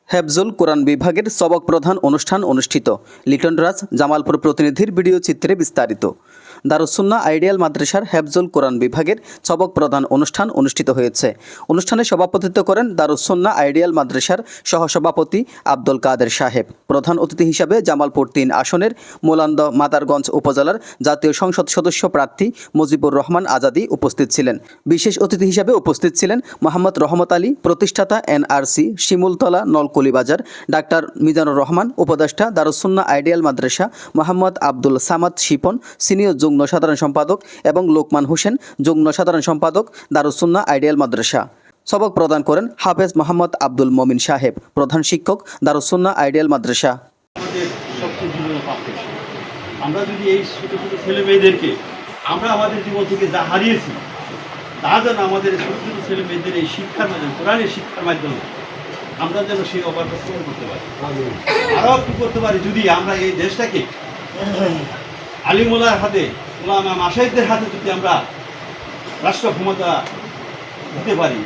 হেফজুল কোরআন বিভাগের সবক প্রধান অনুষ্ঠান অনুষ্ঠিত। লিটন রাজ, জামালপুর প্রতিনিধির ভিডিও চিত্রে বিস্তারিত। দারুস সুন্নাহ আইডিয়াল মাদ্রাসার হেফজুল কোরআন বিভাগের সবক প্রধান অনুষ্ঠান অনুষ্ঠিত হয়েছে। অনুষ্ঠানে সভাপতিত্ব করেন দারুস সুন্নাহ আইডিয়াল মাদ্রাসার সহসভাপতি আব্দুল কাদের সাহেব। প্রধান অতিথি হিসাবে জামালপুর ৩ আসনের মোলান্দ মাদারগঞ্জ উপজেলার জাতীয় সংসদ সদস্য প্রার্থী মুজিবুর রহমান আজাদী উপস্থিত ছিলেন। বিশেষ অতিথি হিসাবে উপস্থিত ছিলেন মোহাম্মদ রহমত আলী, প্রতিষ্ঠাতা NRC শিমুলতলা নলকুলিবাজার, ডাক্তার মিজানুর রহমান, উপদেষ্টা দারুস সুন্নাহ আইডিয়াল মাদ্রাসা মোহাম্মদ আব্দুল সামাদ শিপন, সিনিয়র যুগ্ম সাধারণ সম্পাদক, এবং লোকমান হোসেন, যুগ্ম সাধারণ সম্পাদক দারুস সুন্নাহ আইডিয়াল মাদ্রাসা। সবক প্রদান করেন হাফেজ মোহাম্মদ আব্দুল মমিন সাহেব, প্রধান শিক্ষক দারুস সুন্নাহ আইডিয়াল মাদ্রাসা। আমরা যদি এই ছোটো ছোটো ছেলে মেয়েদেরকে আমরা আমাদের জীবন থেকে যা হারিয়েছি তা যেন আমাদের ছোটো ছোটো ছেলে মেয়েদের এই শিক্ষার মাধ্যমে, কোরআনের শিক্ষার মাধ্যমে আমরা যেন সেই অবদান পূরণ করতে পারি। আরও কী করতে পারি, যদি আমরা এই দেশটাকে আলিমুল্লাহর হাতে, উলামা মাশায়েখদের হাতে যদি আমরা রাষ্ট্র ক্ষমতা দিতে পারি,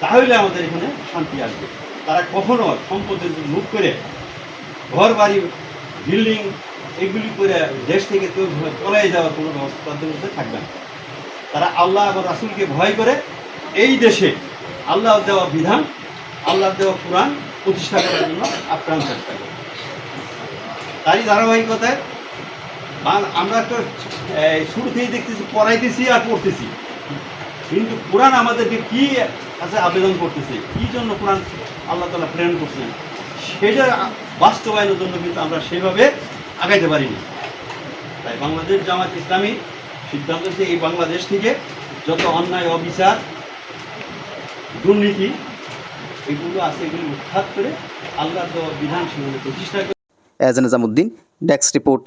তাহলে আমাদের এখানে শান্তি আসবে। তারা কখনো সম্পদের মুখ করে ঘর বাড়ি বিল্ডিং এগুলি করে দেশ থেকে কেউ চলে যাওয়ার কোনো ব্যবস্থা তাদের মধ্যে থাকবে না। তারা আল্লাহ এবং রাসূলকে ভয় করে এই দেশে আল্লাহ দেওয়া বিধান, আল্লাহ দেওয়া কোরআন প্রতিষ্ঠা করার জন্য আপ্রাণ চেষ্টা করে। তারই ধারাবাহিকতায় আমরা তো শুরুতেই দেখতেছি, পড়াইতেছি আর পড়তেছি, কিন্তু কোরআন আমাদেরকে কী কাছে আবেদন করতেছে, কী জন্য কোরআন আল্লাহ তাআলা প্রেরণ করছেন, সেটা বাস্তবায়নের জন্য কিন্তু আমরা সেভাবে আগাইতে পারিনি। তাই বাংলাদেশ জামাত ইসলামী সিদ্ধান্ত হচ্ছে এই বাংলাদেশ থেকে যত অন্যায়, অবিচার, দুর্নীতি এগুলো আছে, এগুলো উৎখাত করে আল্লাহর দেওয়া বিধান সেগুলো প্রতিষ্ঠা করে। এজান নিজামুদ্দিন, ডেস্ক রিপোর্ট।